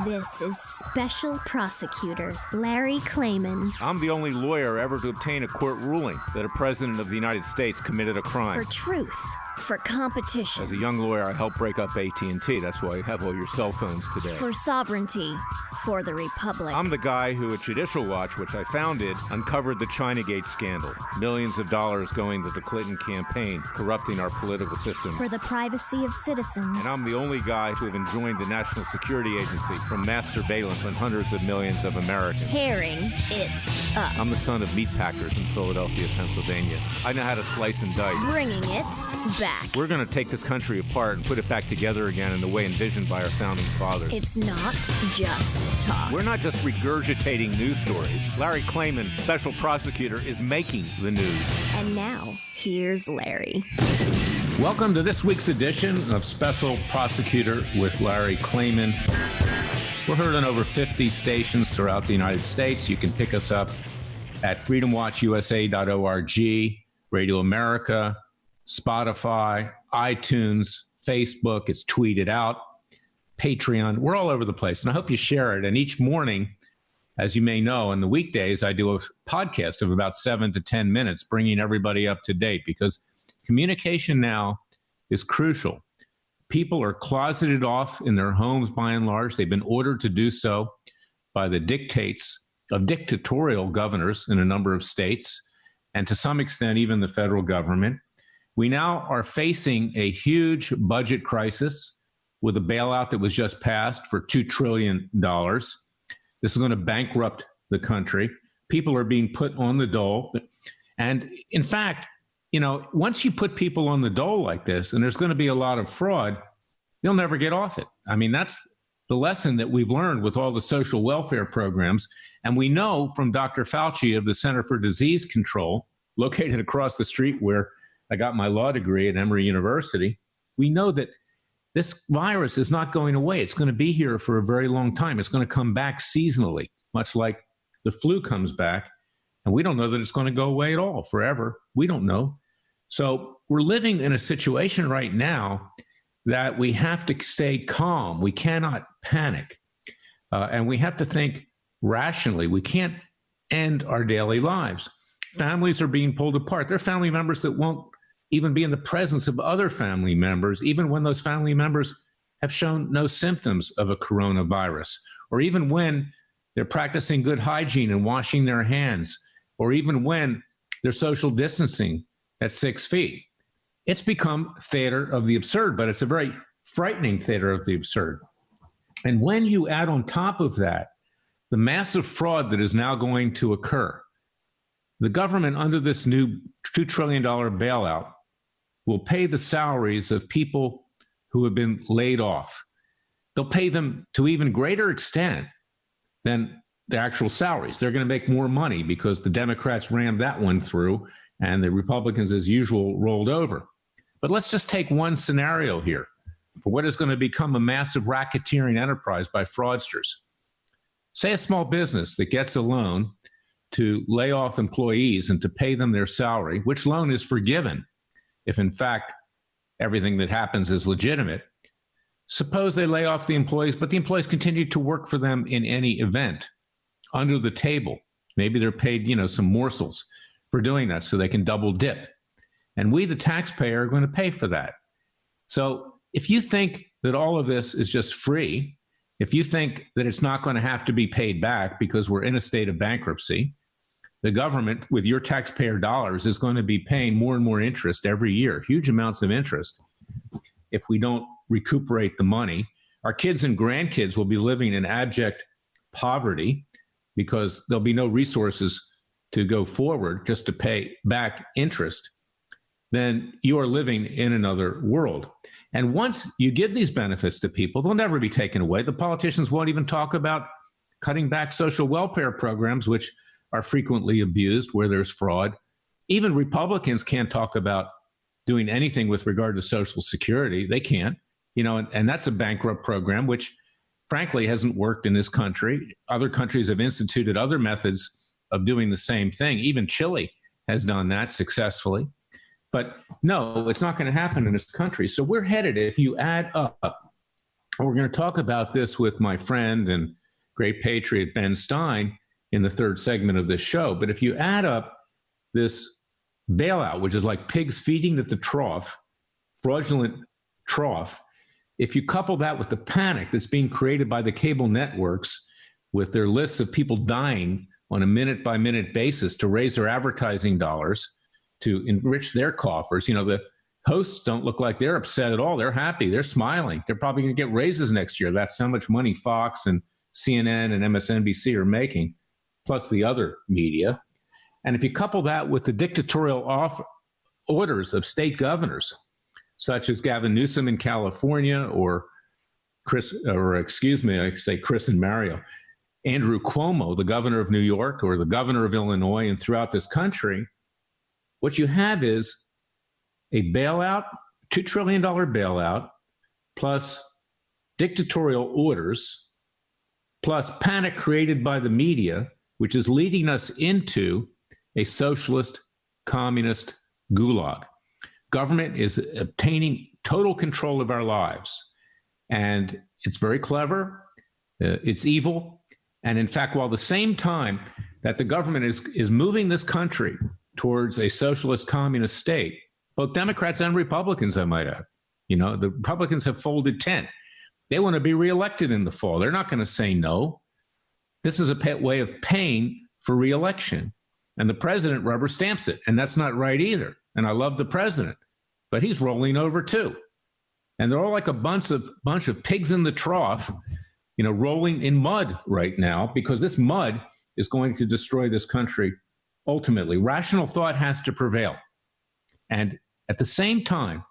This is Special Prosecutor Larry Klayman. I'm the only lawyer ever to obtain a court ruling that a president of the United States committed a crime. For truth. For competition. As a young lawyer, I helped break up AT&T. That's why you have all your cell phones today. For sovereignty. For the Republic. I'm the guy who at Judicial Watch, which I founded, uncovered the Chinagate scandal. Millions of dollars going to the Clinton campaign, corrupting our political system. For the privacy of citizens. And I'm the only guy to have enjoined the National Security Agency from mass surveillance on hundreds of millions of Americans. Tearing it up. I'm the son of meat packers in Philadelphia, Pennsylvania. I know how to slice and dice. Bringing it back. We're going to take this country apart and put it back together again in the way envisioned by our founding fathers. It's not just talk. We're not just regurgitating news stories. Larry Klayman, special prosecutor, is making the news. And now, here's Larry. Welcome to this week's edition of Special Prosecutor with Larry Klayman. We're heard on over 50 stations throughout the United States. You can pick us up at freedomwatchusa.org, Radio America, Spotify, iTunes, Facebook. It's tweeted out, Patreon. We're all over the place, and I hope you share it. And each morning, as you may know, on the weekdays, I do a podcast of about 7 to 10 minutes, bringing everybody up to date, because communication now is crucial. People are closeted off in their homes by and large. They've been ordered to do so by the dictates of dictatorial governors in a number of states, and to some extent, even the federal government. We now are facing a huge budget crisis with a bailout that was just passed for $2 trillion. This is going to bankrupt the country. People are being put on the dole. And in fact, you know, once you put people on the dole like this, and there's going to be a lot of fraud, you'll never get off it. I mean, that's the lesson that we've learned with all the social welfare programs. And we know from Dr. Fauci of the Center for Disease Control, located across the street where I got my law degree at Emory University, we know that this virus is not going away. It's going to be here for a very long time. It's going to come back seasonally, much like the flu comes back. And we don't know that it's going to go away at all forever. We don't know. So we're living in a situation right now that we have to stay calm. We cannot panic. And we have to think rationally. We can't end our daily lives. Families are being pulled apart. There are family members that won't even be in the presence of other family members, even when those family members have shown no symptoms of a coronavirus, or even when they're practicing good hygiene and washing their hands, or even when they're social distancing at 6 feet. It's become theater of the absurd, but it's a very frightening theater of the absurd. And when you add on top of that the massive fraud that is now going to occur, the government, under this new $2 trillion bailout, will pay the salaries of people who have been laid off. They'll pay them to even greater extent than the actual salaries. They're going to make more money because the Democrats rammed that one through and the Republicans, as usual, rolled over. But let's just take one scenario here for what is going to become a massive racketeering enterprise by fraudsters. Say a small business that gets a loan to lay off employees and to pay them their salary, which loan is forgiven if, in fact, everything that happens is legitimate. Suppose they lay off the employees, but the employees continue to work for them in any event under the table. Maybe they're paid, some morsels for doing that so they can double dip. And we, the taxpayer, are going to pay for that. So if you think that all of this is just free, if you think that it's not going to have to be paid back because we're in a state of bankruptcy, the government, with your taxpayer dollars, is going to be paying more and more interest every year, huge amounts of interest. If we don't recuperate the money, our kids and grandkids will be living in abject poverty because there'll be no resources to go forward just to pay back interest. Then you are living in another world. And once you give these benefits to people, they'll never be taken away. The politicians won't even talk about cutting back social welfare programs, which are frequently abused, where there's fraud. Even Republicans can't talk about doing anything with regard to Social Security. They can't, and that's a bankrupt program, which frankly hasn't worked in this country. Other countries have instituted other methods of doing the same thing. Even Chile has done that successfully. But no, it's not going to happen in this country. So we're headed, if you add up We're going to talk about this with my friend and great patriot Ben Stein in the third segment of this show. But if you add up this bailout, which is like pigs feeding at the trough, fraudulent trough, if you couple that with the panic that's being created by the cable networks with their lists of people dying on a minute-by-minute basis to raise their advertising dollars, to enrich their coffers, the hosts don't look like they're upset at all. They're happy. They're smiling. They're probably going to get raises next year. That's how much money Fox and CNN and MSNBC are making, plus the other media. And if you couple that with the dictatorial orders of state governors, such as Gavin Newsom in California, or Chris and Mario, Andrew Cuomo, the governor of New York, or the governor of Illinois, and throughout this country, what you have is a bailout, $2 trillion bailout, plus dictatorial orders, plus panic created by the media, which is leading us into a socialist, communist gulag. Government is obtaining total control of our lives. And it's very clever. It's evil. And in fact, while at the same time that the government is moving this country towards a socialist communist state, both Democrats and Republicans, I might add, the Republicans have folded tent. They want to be reelected in the fall. They're not going to say no. This is a pet way of paying for reelection. And the president rubber stamps it. And that's not right either. And I love the president, but he's rolling over too. And they're all like a bunch of pigs in the trough, rolling in mud right now, because this mud is going to destroy this country ultimately. Rational thought has to prevail. And at the same time,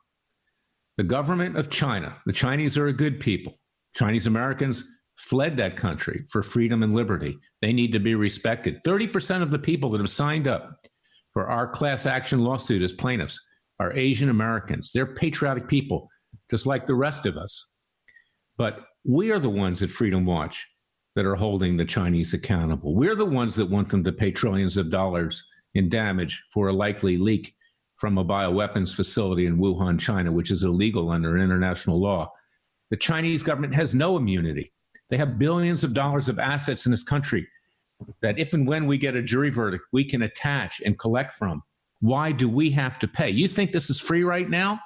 the government of China, the Chinese are a good people. Chinese Americans fled that country for freedom and liberty. They need to be respected. 30% of the people that have signed up for our class action lawsuit as plaintiffs are Asian Americans. They're patriotic people, just like the rest of us. But we are the ones at Freedom Watch that are holding the Chinese accountable. We're the ones that want them to pay trillions of dollars in damage for a likely leak from a bioweapons facility in Wuhan, China, which is illegal under international law. The Chinese government has no immunity. They have billions of dollars of assets in this country that if and when we get a jury verdict, we can attach and collect from. Why do we have to pay? You think this is free right now?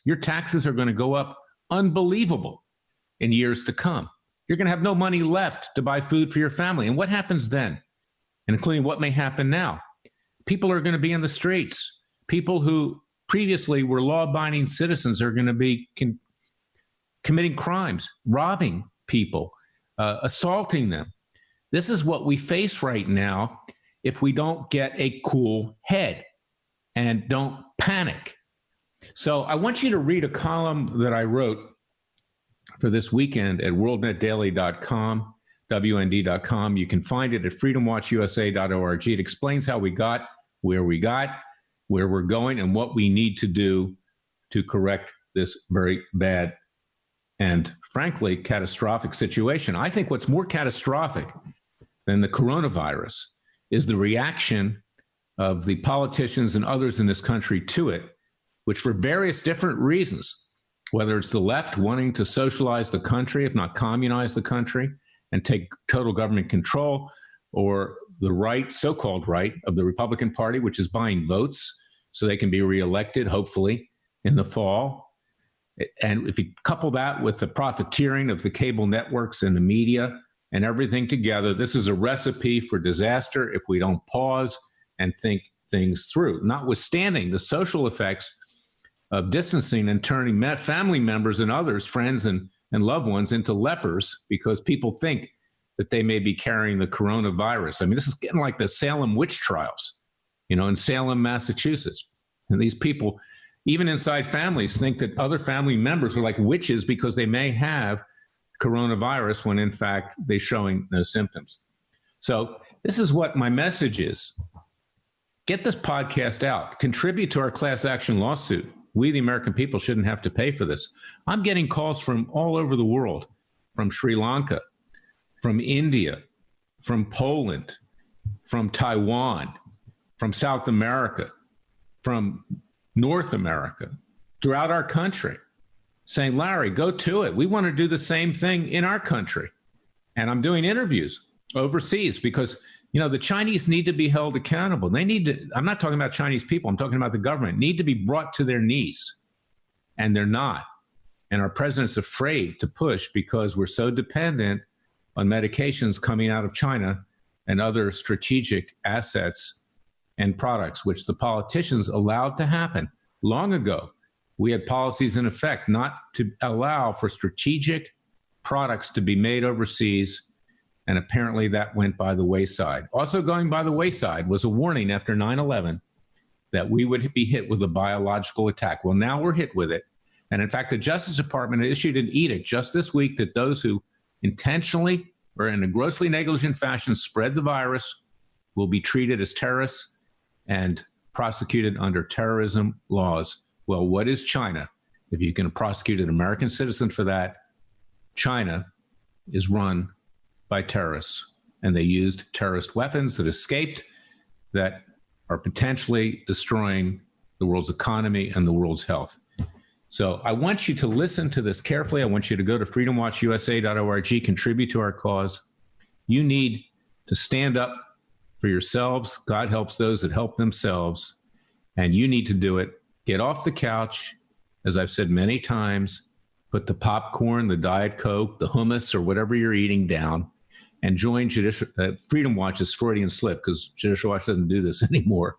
Your taxes are going to go up unbelievable in years to come. You're going to have no money left to buy food for your family. And what happens then? And including what may happen now. People are going to be in the streets. People who previously were law-abiding citizens are going to be committing crimes, robbing people, assaulting them. This is what we face right now if we don't get a cool head and don't panic. So I want you to read a column that I wrote for this weekend at worldnetdaily.com, WND.com. You can find it at freedomwatchusa.org. It explains how we got, where we're going, and what we need to do to correct this very bad and, frankly, catastrophic situation. I think what's more catastrophic than the coronavirus is the reaction of the politicians and others in this country to it, which for various different reasons, whether it's the left wanting to socialize the country, if not communize the country, and take total government control, or the right, so-called right, of the Republican Party, which is buying votes so they can be reelected, hopefully, in the fall. And if you couple that with the profiteering of the cable networks and the media and everything together, this is a recipe for disaster if we don't pause and think things through, notwithstanding the social effects of distancing and turning family members and others, friends and loved ones, into lepers because people think that they may be carrying the coronavirus. I mean, this is getting like the Salem witch trials, in Salem, Massachusetts. And these people, even inside families, think that other family members are like witches because they may have coronavirus when in fact they're showing no symptoms. So this is what my message is. Get this podcast out. Contribute to our class action lawsuit. We, the American people, shouldn't have to pay for this. I'm getting calls from all over the world, from Sri Lanka, from India, from Poland, from Taiwan, from South America, from North America, throughout our country, saying, Larry, go to it. We want to do the same thing in our country. And I'm doing interviews overseas because, the Chinese need to be held accountable. They need to, I'm not talking about Chinese people, I'm talking about the government, need to be brought to their knees. And they're not. And our president's afraid to push because we're so dependent on medications coming out of China and other strategic assets and products, which the politicians allowed to happen long ago. We had policies in effect not to allow for strategic products to be made overseas, and apparently that went by the wayside. Also going by the wayside was a warning after 9/11 that we would be hit with a biological attack. Well, now we're hit with it. And in fact, the Justice Department issued an edict just this week that those who intentionally or in a grossly negligent fashion spread the virus will be treated as terrorists and prosecuted under terrorism laws. Well, what is China? If you can prosecute an American citizen for that, China is run by terrorists, and they used terrorist weapons that escaped that are potentially destroying the world's economy and the world's health. So I want you to listen to this carefully. I want you to go to freedomwatchusa.org, contribute to our cause. You need to stand up for yourselves. God helps those that help themselves, and you need to do it. Get off the couch, as I've said many times, put the popcorn, the Diet Coke, the hummus, or whatever you're eating down, and join Freedom Watch's Freudian slip, because Judicial Watch doesn't do this anymore.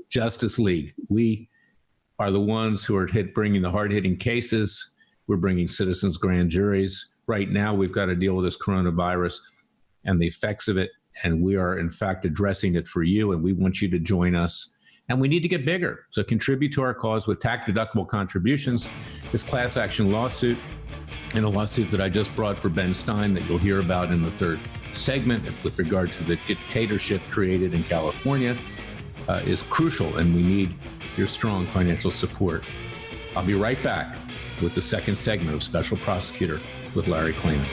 Justice League. We are the ones who are bringing the hard-hitting cases. We're bringing citizens' grand juries. Right now, we've got to deal with this coronavirus and the effects of it, and we are, in fact, addressing it for you, and we want you to join us. And we need to get bigger. So contribute to our cause with tax-deductible contributions. This class action lawsuit and a lawsuit that I just brought for Ben Stein that you'll hear about in the third segment with regard to the dictatorship created in California is crucial, and we need your strong financial support. I'll be right back with the second segment of Special Prosecutor with Larry Klayman.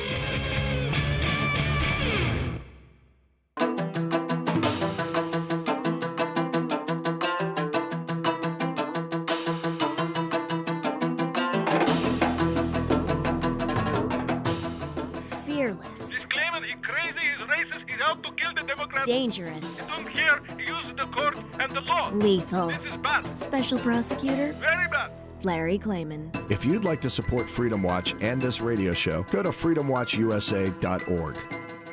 Dangerous. You don't hear, use the court and the law. Lethal. This is bad. Special Prosecutor Very bad. Larry Klayman. If you'd like to support Freedom Watch and this radio show, go to freedomwatchusa.org.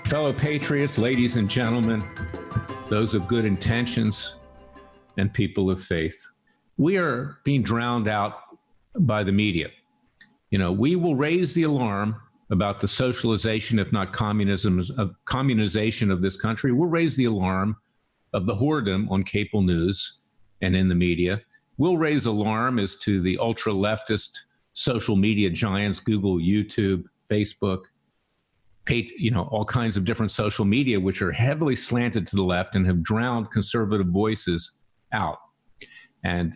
Fellow patriots, ladies and gentlemen, those of good intentions and people of faith, we are being drowned out by the media. We will raise the alarm about the socialization, if not communization of this country. We'll raise the alarm of the whoredom on cable news and in the media. We'll raise alarm as to the ultra-leftist social media giants, Google, YouTube, Facebook, all kinds of different social media, which are heavily slanted to the left and have drowned conservative voices out. And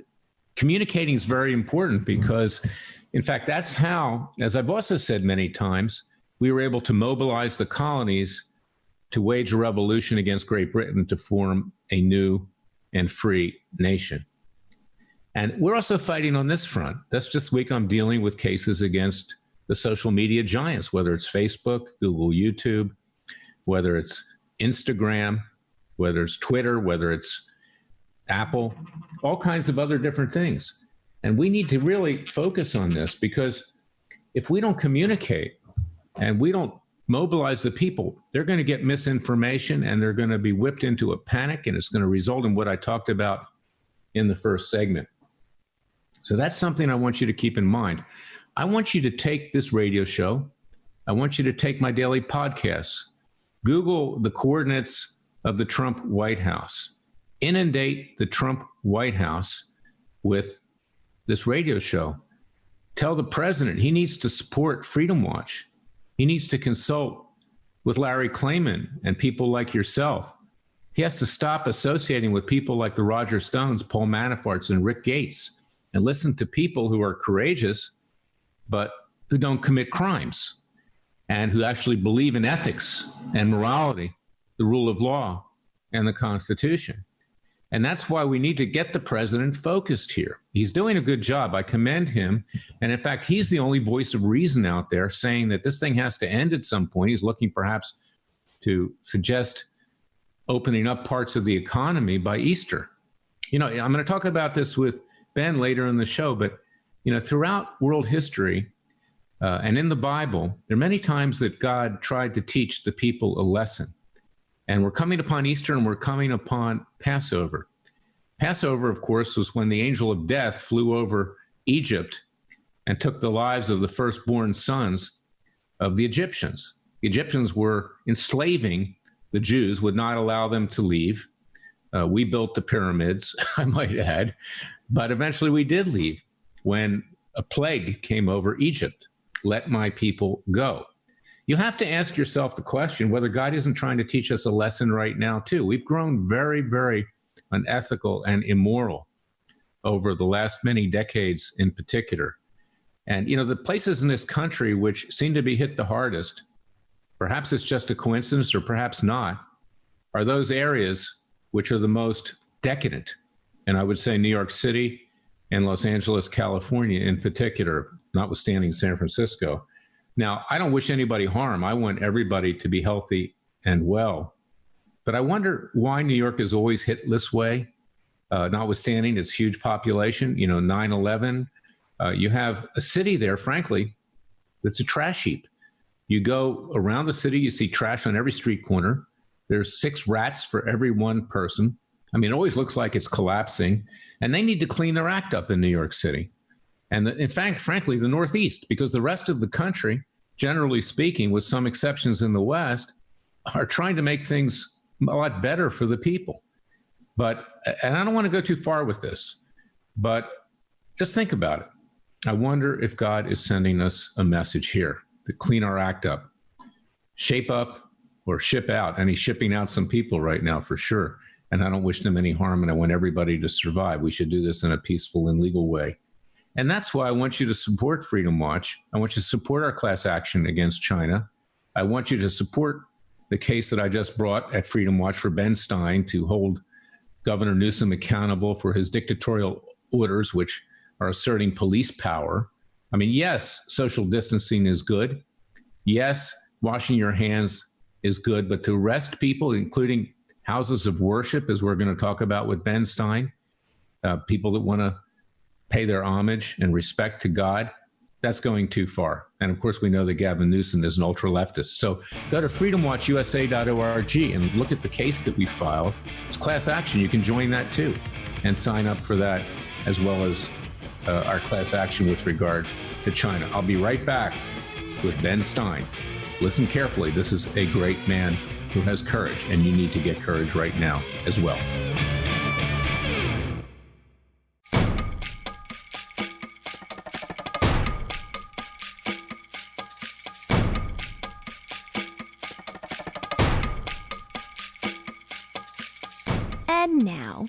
communicating is very important because, in fact, that's how, as I've also said many times, we were able to mobilize the colonies to wage a revolution against Great Britain to form a new and free nation. And we're also fighting on this front. This week I'm dealing with cases against the social media giants, whether it's Facebook, Google, YouTube, whether it's Instagram, whether it's Twitter, whether it's Apple, all kinds of other different things. And we need to really focus on this, because if we don't communicate and we don't mobilize the people, they're going to get misinformation and they're going to be whipped into a panic, and it's going to result in what I talked about in the first segment. So that's something I want you to keep in mind. I want you to take this radio show. I want you to take my daily podcasts. Google the coordinates of the Trump White House. Inundate the Trump White House with this radio show. Tell the president he needs to support Freedom Watch. He needs to consult with Larry Klayman and people like yourself. He has to stop associating with people like the Roger Stones, Paul Manaforts, and Rick Gates, and listen to people who are courageous, but who don't commit crimes and who actually believe in ethics and morality, the rule of law, and the Constitution. And that's why we need to get the president focused here. He's doing a good job. I commend him. And in fact, he's the only voice of reason out there saying that this thing has to end at some point. He's looking perhaps to suggest opening up parts of the economy by Easter. I'm going to talk about this with Ben later in the show, but, throughout world history and in the Bible, there are many times that God tried to teach the people a lesson. And we're coming upon Easter and we're coming upon Passover. Passover, of course, was when the angel of death flew over Egypt and took the lives of the firstborn sons of the Egyptians. The Egyptians were enslaving the Jews, would not allow them to leave. We built the pyramids, I might add, but eventually we did leave when a plague came over Egypt. Let my people go. You have to ask yourself the question whether God isn't trying to teach us a lesson right now, too. We've grown very, very unethical and immoral over the last many decades in particular. And, the places in this country which seem to be hit the hardest, perhaps it's just a coincidence or perhaps not, are those areas which are the most decadent. And I would say New York City and Los Angeles, California in particular, notwithstanding San Francisco. Now, I don't wish anybody harm. I want everybody to be healthy and well. But I wonder why New York is always hit this way, notwithstanding its huge population. 9/11, you have a city there, frankly, that's a trash heap. You go around the city, you see trash on every street corner. There's 6 rats for every one person. I mean, it always looks like it's collapsing. And they need to clean their act up in New York City. And in fact, frankly, the Northeast, because the rest of the country, generally speaking, with some exceptions in the West, are trying to make things a lot better for the people. And I don't want to go too far with this, but just think about it. I wonder if God is sending us a message here to clean our act up, shape up or ship out. And he's shipping out some people right now for sure. And I don't wish them any harm, and I want everybody to survive. We should do this in a peaceful and legal way. And that's why I want you to support Freedom Watch. I want you to support our class action against China. I want you to support the case that I just brought at Freedom Watch for Ben Stein to hold Governor Newsom accountable for his dictatorial orders, which are asserting police power. I mean, yes, social distancing is good. Yes, washing your hands is good. But to arrest people, including houses of worship, as we're going to talk about with Ben Stein, people that want to pay their homage and respect to God, that's going too far. And of course, we know that Gavin Newsom is an ultra-leftist. So go to freedomwatchusa.org and look at the case that we filed. It's class action. You can join that too and sign up for that, as well as our class action with regard to China. I'll be right back with Ben Stein. Listen carefully. This is a great man who has courage, and you need to get courage right now as well. And now,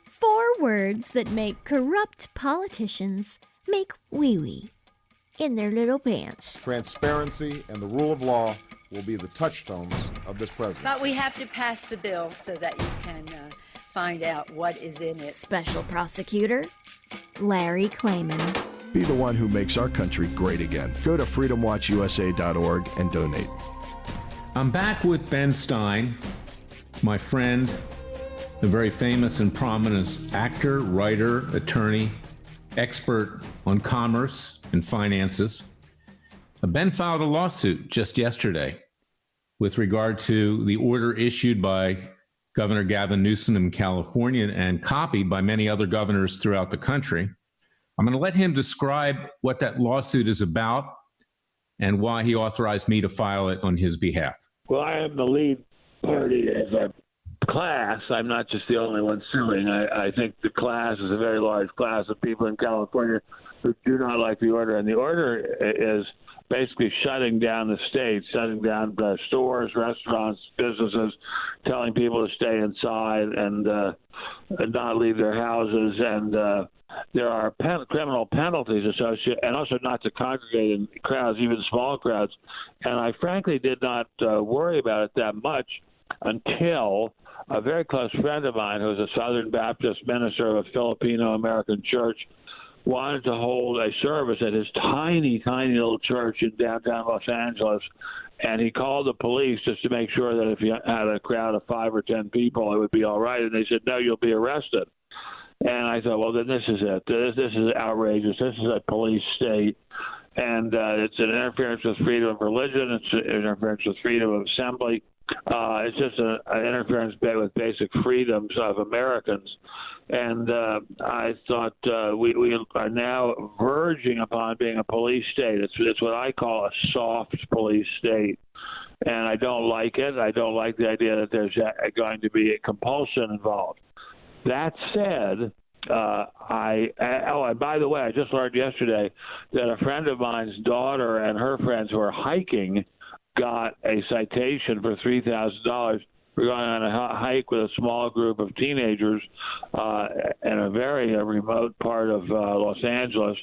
4 words that make corrupt politicians make wee-wee in their little pants. Transparency and the rule of law will be the touchstones of this presidency. But we have to pass the bill so that you can find out what is in it. Special Prosecutor Larry Klayman. Be the one who makes our country great again. Go to freedomwatchusa.org and donate. I'm back with Ben Stein, my friend, a very famous and prominent actor, writer, attorney, expert on commerce and finances. Ben filed a lawsuit just yesterday with regard to the order issued by Governor Gavin Newsom in California and copied by many other governors throughout the country. I'm going to let him describe what that lawsuit is about and why he authorized me to file it on his behalf. Well, I am the lead party as a class. I'm not just the only one suing. I think the class is a very large class of people in California who do not like the order. And the order is basically shutting down the state, shutting down stores, restaurants, businesses, telling people to stay inside and not leave their houses. And there are criminal penalties associated, and also not to congregate in crowds, even small crowds. And I frankly did not worry about it that much until a very close friend of mine who's a Southern Baptist minister of a Filipino-American church wanted to hold a service at his tiny, tiny little church in downtown Los Angeles, and he called the police just to make sure that if you had a crowd of 5 or 10 people, it would be all right. And they said, no, you'll be arrested. And I thought, well, then this is it. This is outrageous. This is a police state. And it's an interference with freedom of religion. It's an interference with freedom of assembly. It's just an interference with basic freedoms of Americans. And I thought we are now verging upon being a police state. It's what I call a soft police state. And I don't like it. I don't like the idea that there's going to be a compulsion involved. That said, and by the way, I just learned yesterday that a friend of mine's daughter and her friends who are hiking got a citation for $3,000 for going on a hike with a small group of teenagers in a very remote part of Los Angeles,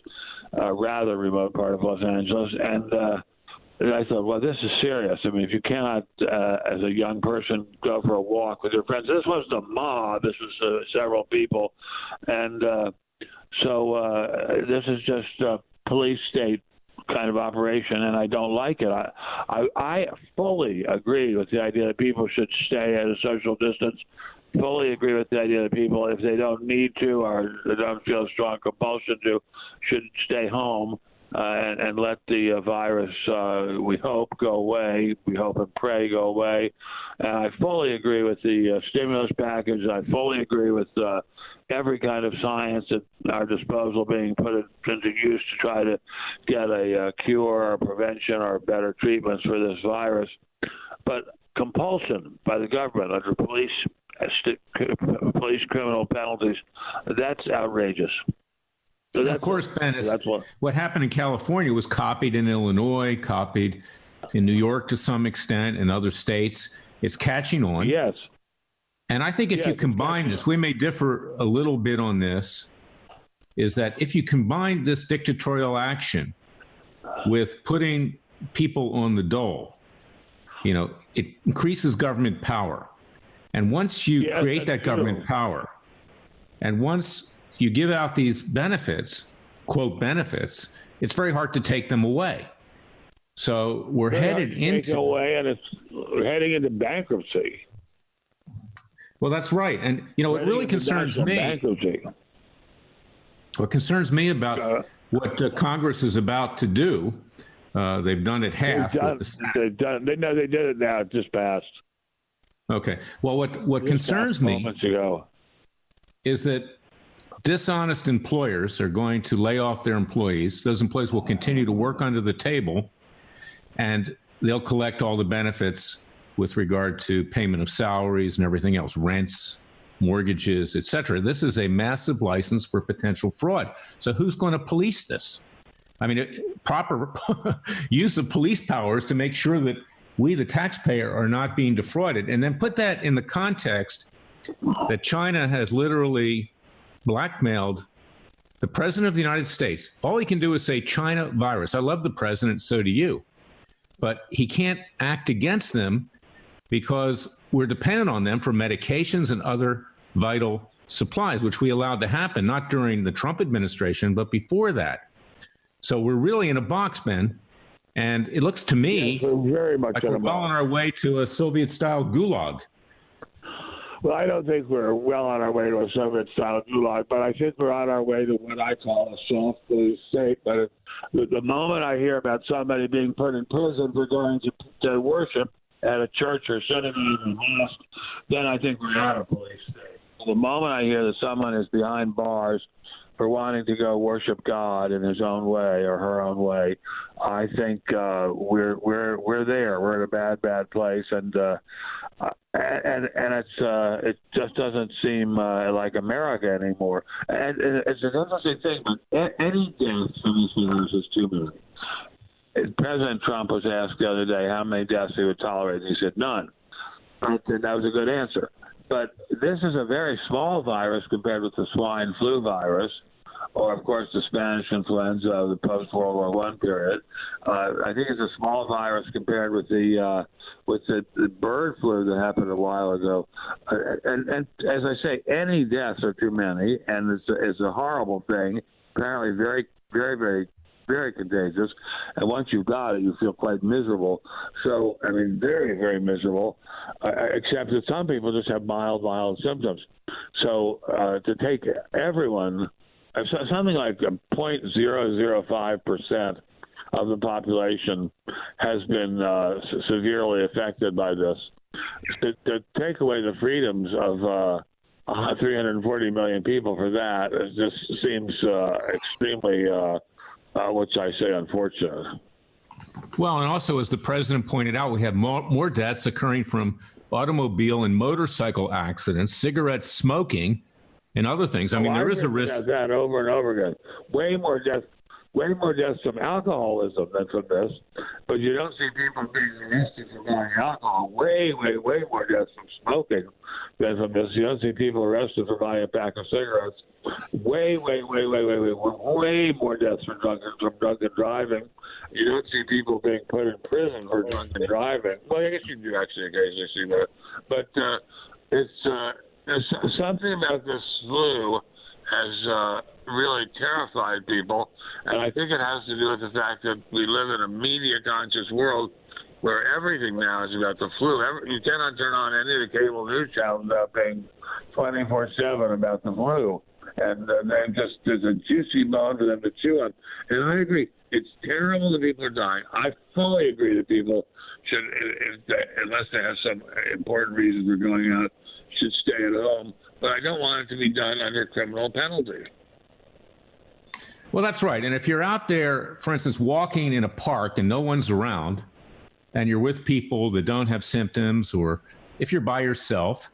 rather remote part of Los Angeles. And I thought, well, this is serious. I mean, if you cannot, as a young person, go for a walk with your friends. This was the mob. This was several people. And so this is just a police state kind of operation, and I don't like it. I fully agree with the idea that people should stay at a social distance. Fully agree with the idea that people, if they don't need to or they don't feel a strong compulsion to, should stay home and let the virus, we hope, go away. We hope and pray go away. And I fully agree with the stimulus package. I fully agree with every kind of science at our disposal being put into use to try to get a cure or prevention or better treatments for this virus. But compulsion by the government under police criminal penalties, that's outrageous. So of course, Ben, what happened in California was copied in Illinois, copied in New York to some extent, in other states. It's catching on. Yes. And I think if you combine this, we may differ a little bit on this, is that if you combine this dictatorial action with putting people on the dole, it increases government power. And once you create that government power, and once you give out these benefits, quote benefits, it's very hard to take them away. So we're headed into and we're heading into bankruptcy. Well, that's right. And, what really concerns me, bankruptcy. What concerns me about what Congress is about to do, they've done it half. They did it now. It just passed. Okay. Well, what concerns me moments ago is that dishonest employers are going to lay off their employees. Those employees will continue to work under the table, and they'll collect all the benefits with regard to payment of salaries and everything else, rents, mortgages, et cetera. This is a massive license for potential fraud. So who's going to police this? I mean, proper use of police powers to make sure that we, the taxpayer, are not being defrauded. And then put that in the context that China has literally blackmailed the president of the United States. All he can do is say China virus. I love the president, so do you. But he can't act against them because we're dependent on them for medications and other vital supplies, which we allowed to happen, not during the Trump administration, but before that. So we're really in a box, Ben. And it looks to me very much like we're well on our way to a Soviet-style gulag. Well, I don't think we're well on our way to a Soviet-style gulag, but I think we're on our way to what I call a soft police state. But the moment I hear about somebody being put in prison for going to worship at a church or synagogue or mosque, then I think we're out of police state. The moment I hear that someone is behind bars for wanting to go worship God in his own way or her own way, I think we're there. We're in a bad place, and it just doesn't seem like America anymore. And it's an interesting thing, but any death from this virus is too many. President Trump was asked the other day how many deaths he would tolerate, and he said none. And that was a good answer. But this is a very small virus compared with the swine flu virus. or of course the Spanish influenza of the post-World War I period. I think it's a small virus compared with the bird flu that happened a while ago. And as I say, any deaths are too many, and it's a horrible thing. Apparently, very, very, very, very contagious. And once you've got it, you feel quite miserable. So, I mean, very, very miserable. Except that some people just have mild symptoms. So, to take everyone, something like 0.005% of the population has been severely affected by this. To take away the freedoms of 340 million people for that just seems extremely, which I say, unfortunate. Well, and also, as the president pointed out, we have more deaths occurring from automobile and motorcycle accidents, cigarette smoking, and other things. I mean, there is a risk. That over and over again. Way more deaths from alcoholism than from this. But you don't see people being arrested for buying alcohol. Way, way, way more deaths from smoking than from this. You don't see people arrested for buying a pack of cigarettes. Way, way, way, way, way, way, way more deaths from drunken driving. You don't see people being put in prison for drunken driving. Well, I guess you do actually occasionally see that. But it's something about this flu has really terrified people, and I think it has to do with the fact that we live in a media-conscious world where everything now is about the flu. You cannot turn on any of the cable news channels without being 24/7 about the flu, and then just there's a juicy bone for them to chew on. And I agree, it's terrible that people are dying. I fully agree that people should, unless they have some important reason for going out, should stay at home. But I don't want it to be done under criminal penalty. Well, that's right. And if you're out there, for instance, walking in a park and no one's around, and you're with people that don't have symptoms, or if you're by yourself,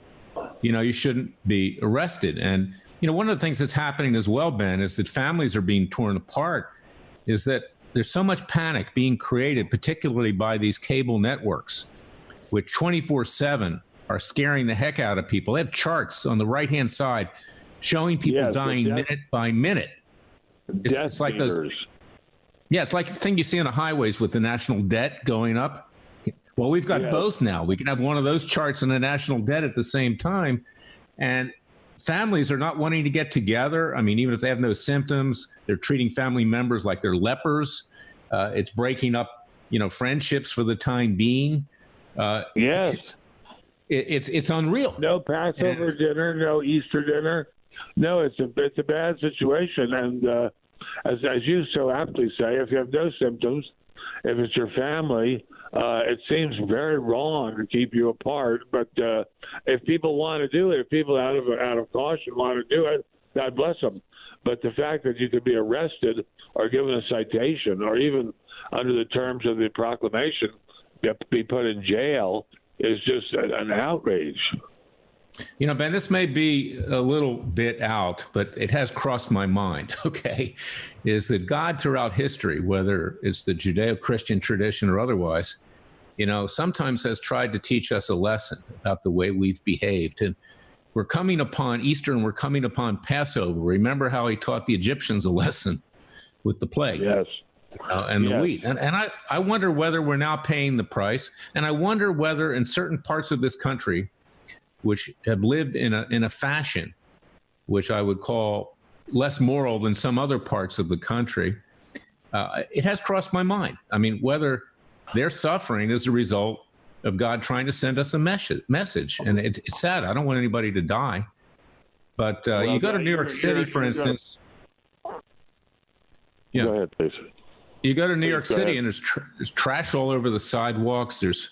you shouldn't be arrested. And, one of the things that's happening as well, Ben, is that families are being torn apart, is that there's so much panic being created, particularly by these cable networks, which 24/7 are scaring the heck out of people. They have charts on the right-hand side showing people dying minute by minute. It's like those. Yeah, it's like the thing you see on the highways with the national debt going up. Well, we've got both now. We can have one of those charts and the national debt at the same time. And families are not wanting to get together. I mean, even if they have no symptoms, they're treating family members like they're lepers. It's breaking up, friendships for the time being. It's unreal. No Passover dinner, no Easter dinner. No, it's a bad situation. And as you so aptly say, if you have no symptoms, if it's your family, it seems very wrong to keep you apart. But if people want to do it, if people out of caution want to do it, God bless them. But the fact that you could be arrested or given a citation, or even under the terms of the proclamation, be put in jail, is just an outrage. Ben, this may be a little bit out, but it has crossed my mind, okay, is that God throughout history, whether it's the Judeo-Christian tradition or otherwise, sometimes has tried to teach us a lesson about the way we've behaved. And we're coming upon Easter and we're coming upon Passover. Remember how he taught the Egyptians a lesson with the plague? Yes. And the wheat. And I wonder whether we're now paying the price. And I wonder whether in certain parts of this country, which have lived in a fashion which I would call less moral than some other parts of the country, it has crossed my mind. I mean, whether they're suffering as a result of God trying to send us a message. And it's sad. I don't want anybody to die. But you go to New York City, for instance. Yeah. Go ahead, please. You go to New York City and there's trash all over the sidewalks. There's,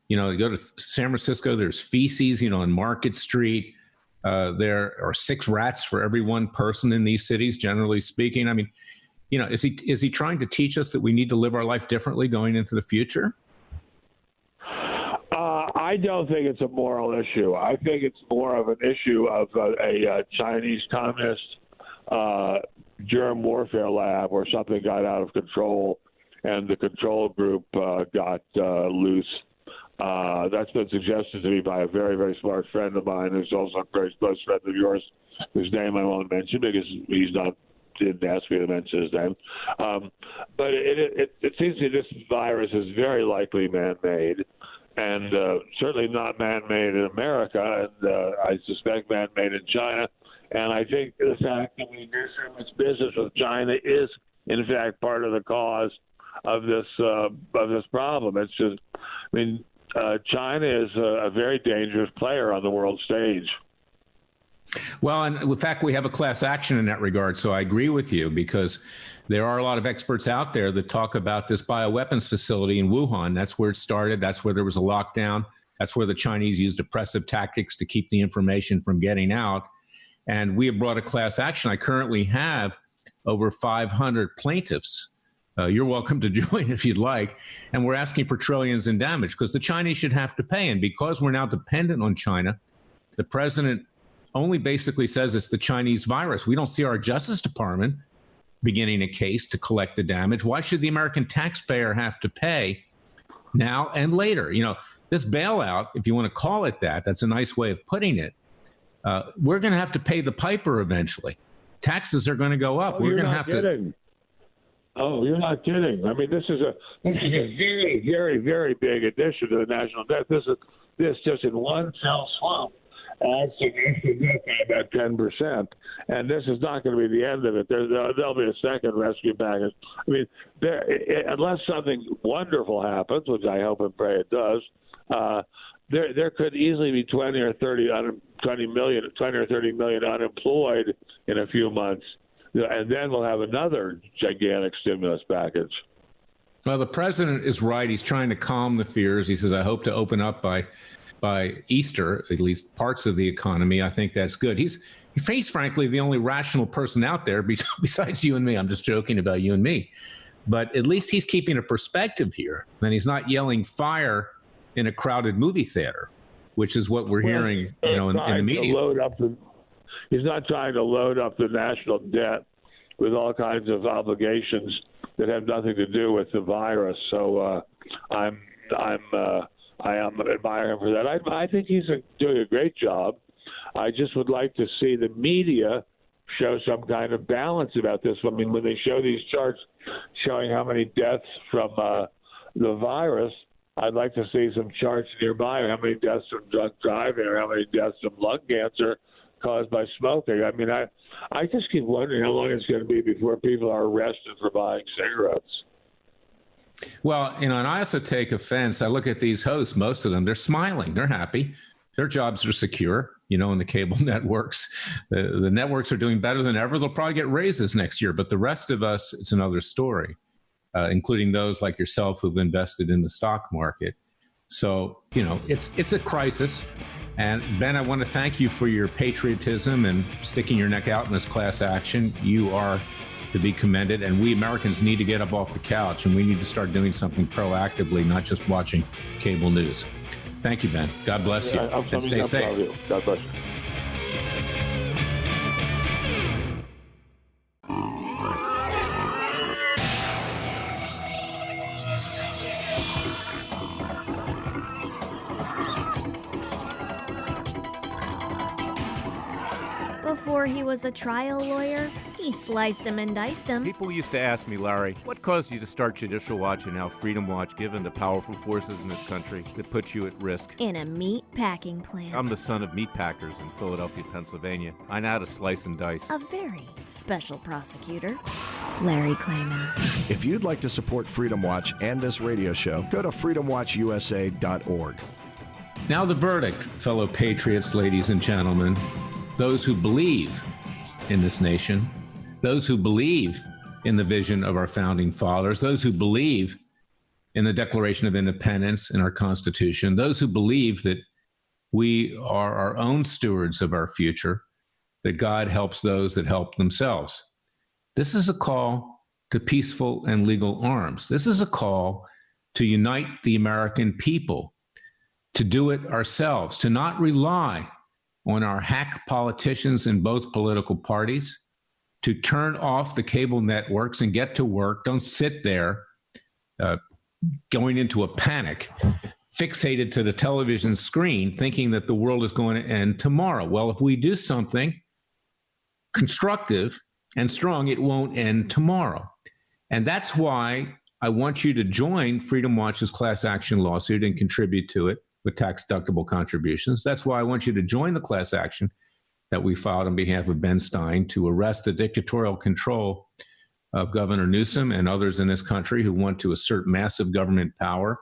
you go to San Francisco, there's feces, on Market Street. There are 6 rats for every one person in these cities, generally speaking. I mean, is he trying to teach us that we need to live our life differently going into the future? I don't think it's a moral issue. I think it's more of an issue of a Chinese communist germ warfare lab where something got out of control and the control group got loose. That's been suggested to me by a very, very smart friend of mine who's also a very close friend of yours, whose name I won't mention because he's not didn't ask me to mention his name. But it seems to me this virus is very likely man-made, and certainly not man-made in America, and I suspect man-made in China. And I think the fact that we do so much business with China is, in fact, part of the cause of this problem. It's just, I mean, China is a very dangerous player on the world stage. Well, and in fact, we have a class action in that regard. So I agree with you, because there are a lot of experts out there that talk about this bioweapons facility in Wuhan. That's where it started. That's where there was a lockdown. That's where the Chinese used oppressive tactics to keep the information from getting out. And we have brought a class action. I currently have over 500 plaintiffs. You're welcome to join if you'd like. And we're asking for trillions in damage because the Chinese should have to pay. And because we're now dependent on China, the president only basically says it's the Chinese virus. We don't see our Justice Department beginning a case to collect the damage. Why should the American taxpayer have to pay now and later? You know, this bailout, if you want to call it that, that's a nice way of putting it. We're going to have to pay the piper eventually. Taxes are going to go up. We're going to have to. Oh, you're not kidding. I mean, this is a very, very, very big addition to the national debt. This just in one fell swoop adds to national debt by about 10%. And this is not going to be the end of it. There'll be a second rescue package. I mean, unless something wonderful happens, which I hope and pray it does, there could easily be 20 or 30 million unemployed in a few months. And then we'll have another gigantic stimulus package. Well, the president is right. He's trying to calm the fears. He says, I hope to open up by Easter, at least parts of the economy. I think that's good. He's frankly, the only rational person out there besides you and me. I'm just joking about you and me. But at least he's keeping a perspective here. And he's not yelling fire in a crowded movie theater, which is what we're hearing, in the media. He's not trying to load up the national debt with all kinds of obligations that have nothing to do with the virus. So I am admiring him for that. I think he's doing a great job. I just would like to see the media show some kind of balance about this. I mean, when they show these charts showing how many deaths from the virus, I'd like to see some charts nearby, how many deaths from drunk driving or how many deaths from lung cancer caused by smoking. I mean, I just keep wondering how long it's going to be before people are arrested for buying cigarettes. Well, and I also take offense. I look at these hosts, most of them, they're smiling. They're happy. Their jobs are secure, in the cable networks. The networks are doing better than ever. They'll probably get raises next year. But the rest of us, it's another story, including those like yourself who've invested in the stock market. So, it's a crisis. And Ben, I want to thank you for your patriotism and sticking your neck out in this class action. You are to be commended, and we Americans need to get up off the couch, and we need to start doing something proactively, not just watching cable news. Thank you, Ben. God bless you, and stay safe. God bless you. Before he was a trial lawyer, he sliced him and diced him. People used to ask me, Larry, what caused you to start Judicial Watch and now Freedom Watch, given the powerful forces in this country that put you at risk? In a meat packing plant. I'm the son of meat packers in Philadelphia, Pennsylvania. I know how to slice and dice. A very special prosecutor, Larry Klayman. If you'd like to support Freedom Watch and this radio show, go to freedomwatchusa.org. Now the verdict, fellow patriots, ladies and gentlemen. Those who believe in this nation, those who believe in the vision of our founding fathers, those who believe in the Declaration of Independence and our Constitution, those who believe that we are our own stewards of our future, that God helps those that help themselves. This is a call to peaceful and legal arms. This is a call to unite the American people, to do it ourselves, to not rely on our hack politicians in both political parties, to turn off the cable networks and get to work. Don't sit there going into a panic, fixated to the television screen, thinking that the world is going to end tomorrow. Well, if we do something constructive and strong, it won't end tomorrow. And that's why I want you to join Freedom Watch's class action lawsuit and contribute to it with tax-deductible contributions. That's why I want you to join the class action that we filed on behalf of Ben Stein to arrest the dictatorial control of Governor Newsom and others in this country who want to assert massive government power.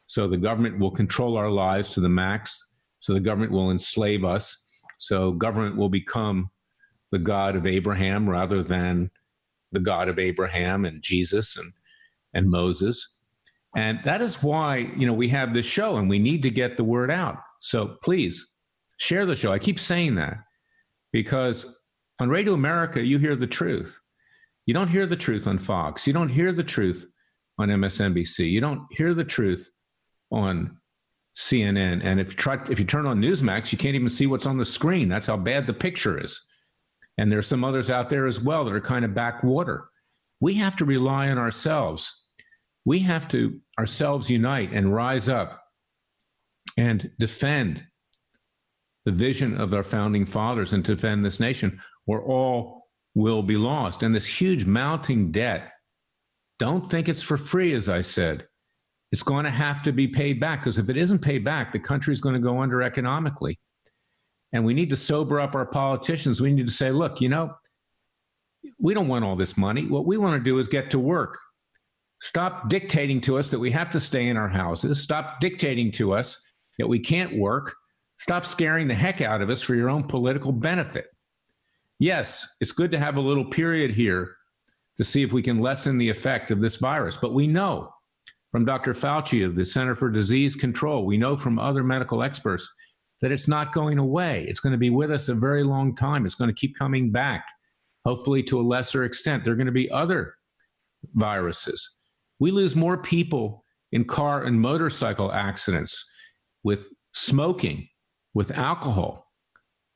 So the government will control our lives to the max. So the government will enslave us. So government will become the God of Abraham rather than the God of Abraham and Jesus and Moses. And that is why, we have this show and we need to get the word out. So please share the show. I keep saying that because on Radio America, you hear the truth. You don't hear the truth on Fox. You don't hear the truth on MSNBC. You don't hear the truth on CNN. And if you turn on Newsmax, you can't even see what's on the screen. That's how bad the picture is. And there's some others out there as well that are kind of backwater. We have to rely on ourselves. We have to ourselves unite and rise up and defend the vision of our founding fathers and defend this nation, or all will be lost. And this huge mounting debt, don't think it's for free, as I said. It's going to have to be paid back, because if it isn't paid back, the country is going to go under economically. And we need to sober up our politicians. We need to say, look, we don't want all this money. What we want to do is get to work. Stop dictating to us that we have to stay in our houses. Stop dictating to us that we can't work. Stop scaring the heck out of us for your own political benefit. Yes, it's good to have a little period here to see if we can lessen the effect of this virus. But we know from Dr. Fauci of the Center for Disease Control, we know from other medical experts that it's not going away. It's going to be with us a very long time. It's going to keep coming back, hopefully to a lesser extent. There are going to be other viruses. We lose more people in car and motorcycle accidents with smoking, with alcohol,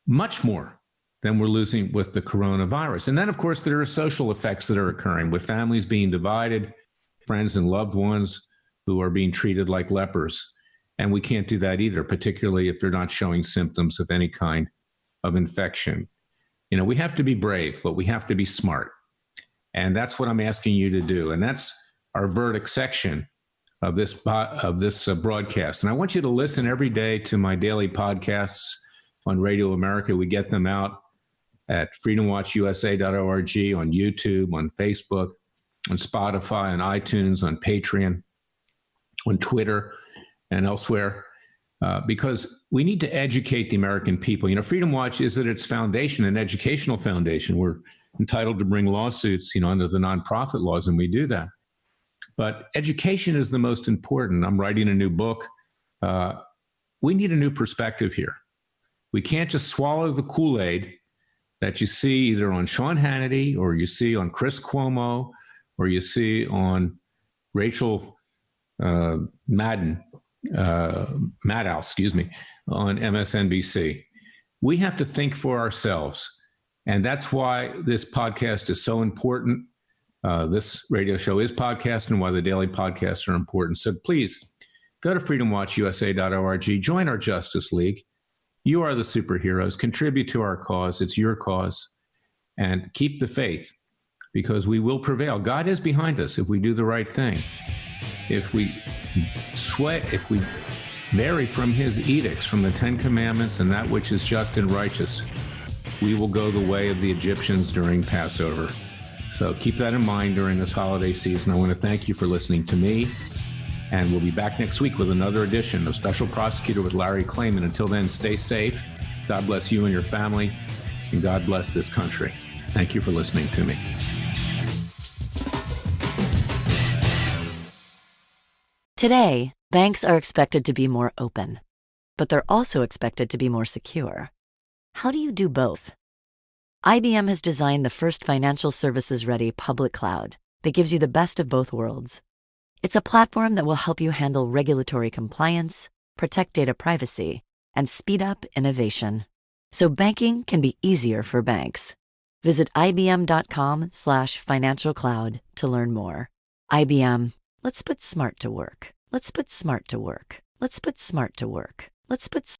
much more than we're losing with the coronavirus. And then, of course, there are social effects that are occurring with families being divided, friends and loved ones who are being treated like lepers. And we can't do that either, particularly if they're not showing symptoms of any kind of infection. We have to be brave, but we have to be smart. And that's what I'm asking you to do. And that's our verdict section of this broadcast. And I want you to listen every day to my daily podcasts on Radio America. We get them out at freedomwatchusa.org, on YouTube, on Facebook, on Spotify, on iTunes, on Patreon, on Twitter, and elsewhere, because we need to educate the American people. Freedom Watch is at its foundation an educational foundation. We're entitled to bring lawsuits, under the nonprofit laws, and we do that. But education is the most important. I'm writing a new book. We need a new perspective here. We can't just swallow the Kool-Aid that you see either on Sean Hannity, or you see on Chris Cuomo, or you see on Rachel Maddow, on MSNBC. We have to think for ourselves. And that's why this podcast is so important. This radio show is podcast, and why the daily podcasts are important. So please go to freedomwatchusa.org, join our Justice League. You are the superheroes. Contribute to our cause. It's your cause. And keep the faith, because we will prevail. God is behind us if we do the right thing. If we if we vary from his edicts, from the Ten Commandments and that which is just and righteous, we will go the way of the Egyptians during Passover. So keep that in mind during this holiday season. I want to thank you for listening to me, and we'll be back next week with another edition of Special Prosecutor with Larry Klayman. Until then, stay safe. God bless you and your family, and God bless this country. Thank you for listening to me. Today, banks are expected to be more open, but they're also expected to be more secure. How do you do both? IBM has designed the first financial services-ready public cloud that gives you the best of both worlds. It's a platform that will help you handle regulatory compliance, protect data privacy, and speed up innovation, so banking can be easier for banks. Visit ibm.com/financial cloud to learn more. IBM, let's put smart to work. Let's put smart to work. Let's put smart to work. Let's put